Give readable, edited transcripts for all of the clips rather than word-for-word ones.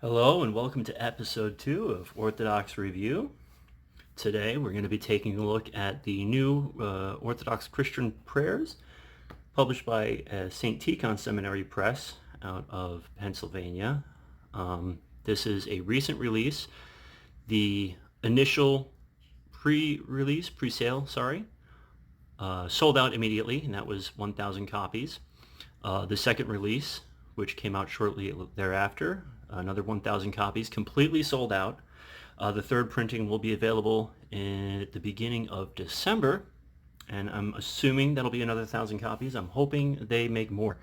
Hello and welcome to episode 2 of Orthodox Review. Today we're going to be taking a look at the new Orthodox Christian prayers published by St Tikhons Seminary Press out of Pennsylvania. This is a recent release. The initial pre-sale, sold out immediately, and that was 1,000 copies. The second release, which came out shortly thereafter, another 1,000 copies, completely sold out. The third printing will be available at the beginning of December, and I'm assuming that'll be another 1,000 copies. I'm hoping they make more.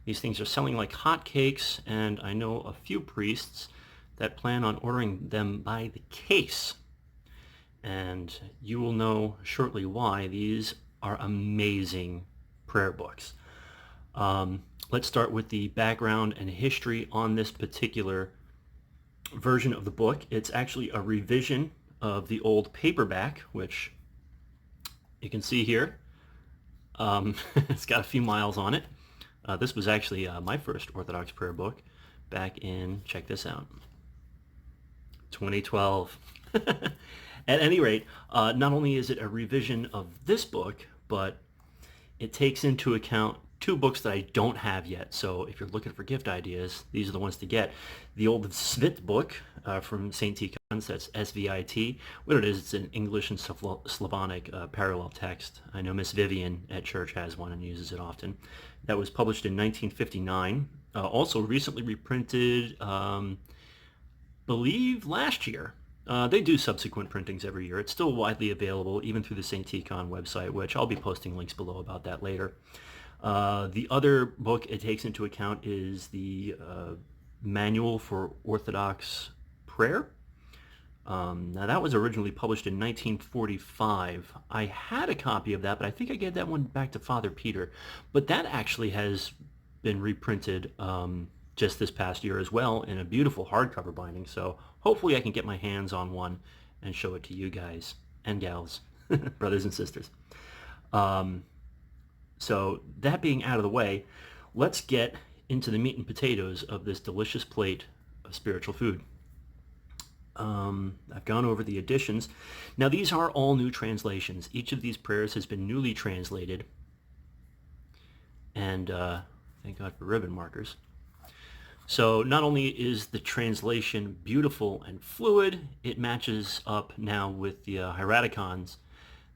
These things are selling like hotcakes, and I know a few priests that plan on ordering them by the case. And you will know shortly why. These are amazing prayer books. Let's start with the background and history on this particular version of the book. It's actually a revision of the old paperback, which you can see here. It's got a few miles on it. This was actually my first Orthodox prayer book back in, check this out, 2012. At any rate, not only is it a revision of this book, but it takes into account two books that I don't have yet. So if you're looking for gift ideas, these are the ones to get. The old Svit book from St Tikhons, that's S-V-I-T. What it is, it's an English and Slavonic parallel text. I know Miss Vivian at church has one and uses it often. That was published in 1959. Also recently reprinted, believe last year. They do subsequent printings every year. It's still widely available, even through the St Tikhon website, which I'll be posting links below about that later. The other book it takes into account is the Manual for Orthodox Prayer. Now that was originally published in 1945. I had a copy of that, but I think I gave that one back to Father Peter. But that actually has been reprinted just this past year as well in a beautiful hardcover binding. So hopefully I can get my hands on one and show it to you guys and gals, brothers and sisters. So that being out of the way, let's get into the meat and potatoes of this delicious plate of spiritual food. I've gone over the editions. Now these are all new translations. Each of these prayers has been newly translated. And thank God for ribbon markers. So not only is the translation beautiful and fluid, it matches up now with the hieraticons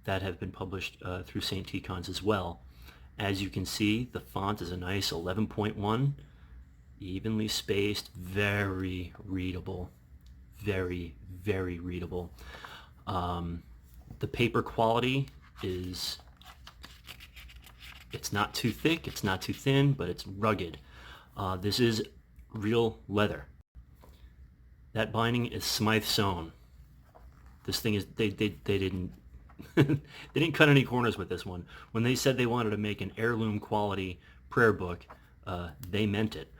that have been published through St Tikhons as well. As you can see, the font is a nice 11.1, evenly spaced, very readable, very, very readable. The paper quality is, it's not too thick, it's not too thin, but it's rugged. This is real leather. That binding is Smythe sewn. This thing is, they didn't they didn't cut any corners with this one. When they said they wanted to make an heirloom quality prayer book, they meant it.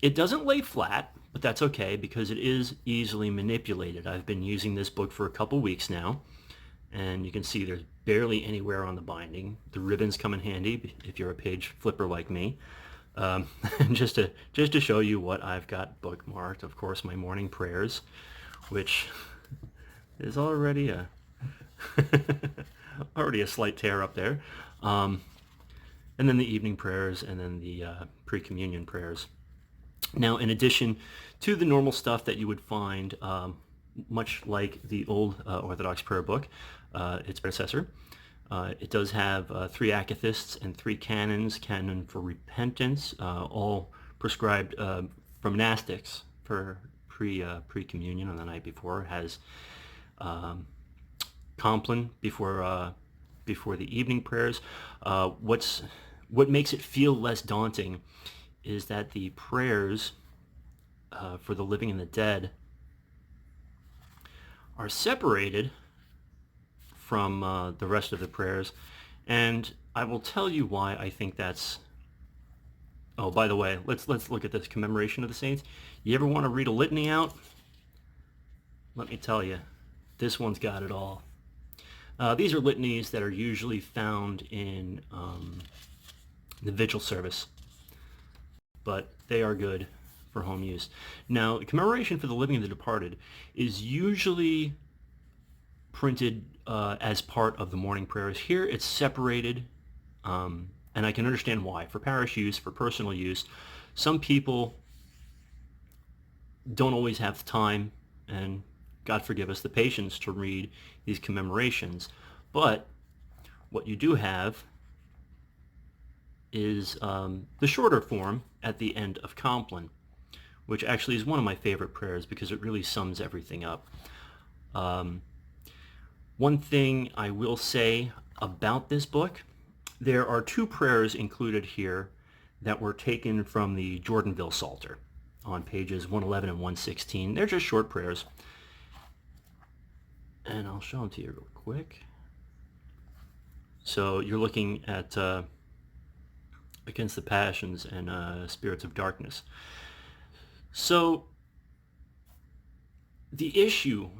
It doesn't lay flat, but that's okay because it is easily manipulated. I've been using this book for a couple weeks now, and you can see there's barely anywhere on the binding. The ribbons come in handy if you're a page flipper like me. just to show you what I've got bookmarked. Of course, my morning prayers, which is already a already a slight tear up there. And then the evening prayers, and then the pre-communion prayers. Now, in addition to the normal stuff that you would find, much like the old Orthodox prayer book, its predecessor, it does have 3 akathists and 3 canons, canon for repentance, all prescribed from monastics for pre-communion on the night before. It has Compline before the evening prayers. What makes it feel less daunting is that the prayers for the living and the dead are separated from the rest of the prayers, and I will tell you why I think that's. Oh, by the way, let's look at this commemoration of the saints. You ever want to read a litany out? Let me tell you, this one's got it all. These are litanies that are usually found in the vigil service, but they are good for home use. Now, commemoration for the living and the departed is usually printed as part of the morning prayers. Here it's separated, and I can understand why. For parish use, for personal use, some people don't always have the time and, God forgive us, the patience to read these commemorations. But what you do have is the shorter form at the end of Compline, which actually is one of my favorite prayers because it really sums everything up. One thing I will say about this book, there are two prayers included here that were taken from the Jordanville Psalter on pages 111 and 116. They're just short prayers. And I'll show them to you real quick. So you're looking at Against the Passions and Spirits of Darkness. So the issue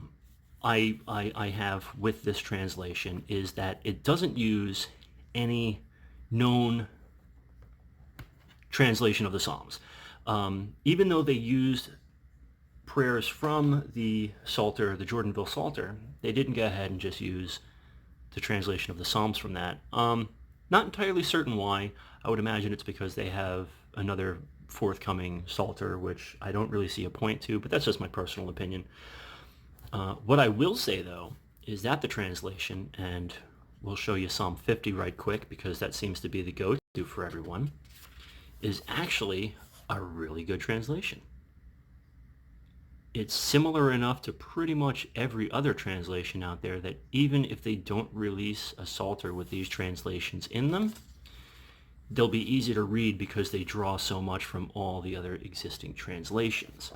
I have with this translation is that it doesn't use any known translation of the Psalms. Even though they used prayers from the Psalter, the Jordanville Psalter, they didn't go ahead and just use the translation of the Psalms from that. Not entirely certain why. I would imagine it's because they have another forthcoming Psalter, which I don't really see a point to, but that's just my personal opinion. What I will say, though, is that the translation, and we'll show you Psalm 50 right quick because that seems to be the go-to for everyone, is actually a really good translation. It's similar enough to pretty much every other translation out there that even if they don't release a Psalter with these translations in them, they'll be easy to read because they draw so much from all the other existing translations.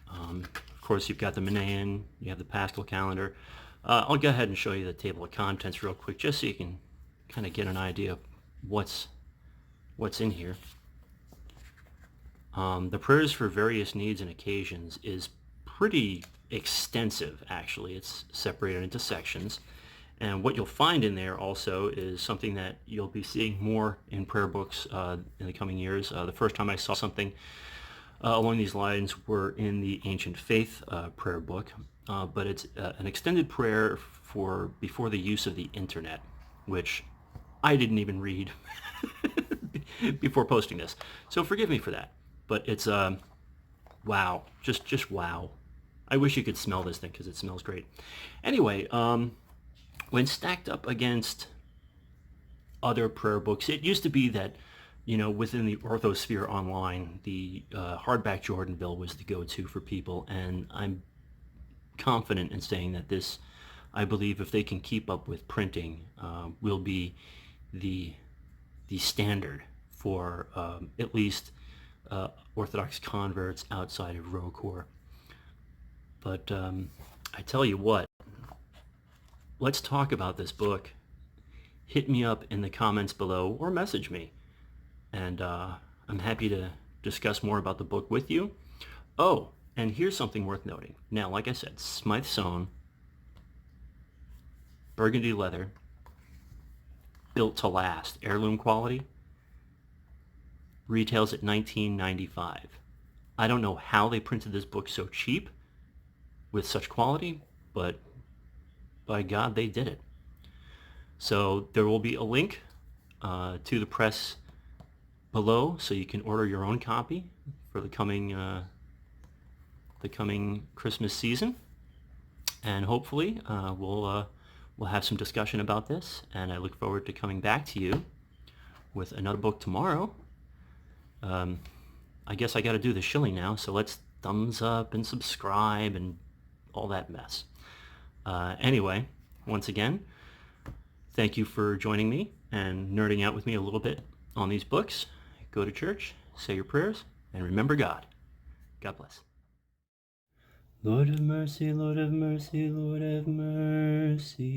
Of course, you've got the Manaean, you have the Paschal calendar. I'll go ahead and show you the table of contents real quick just so you can kind of get an idea of what's in here. The prayers for various needs and occasions is pretty extensive, actually. It's separated into sections. And what you'll find in there also is something that you'll be seeing more in prayer books in the coming years. The first time I saw something along these lines were in the Ancient Faith prayer book, but it's an extended prayer for before the use of the internet, which I didn't even read before posting this. So forgive me for that. But it's, wow, just wow. I wish you could smell this thing because it smells great. Anyway, when stacked up against other prayer books, it used to be that, you know, within the Orthosphere online, the hardback Jordanville was the go-to for people, and I'm confident in saying that this, I believe, if they can keep up with printing, will be the standard for at least Orthodox converts outside of ROCOR. But I tell you what, let's talk about this book. Hit me up in the comments below or message me. And I'm happy to discuss more about the book with you. Oh, and here's something worth noting. Now, like I said, Smythe sewn, burgundy leather, built to last, heirloom quality, retails at $19.95. I don't know how they printed this book so cheap with such quality, but by God, they did it. So there will be a link to the press below, so you can order your own copy for the coming Christmas season, and hopefully we'll have some discussion about this. And I look forward to coming back to you with another book tomorrow. I guess I got to do the shilling now, so let's thumbs up and subscribe and all that mess. Anyway, once again, thank you for joining me and nerding out with me a little bit on these books. Go to church, say your prayers, and remember God. God bless. Lord have mercy, Lord have mercy, Lord have mercy.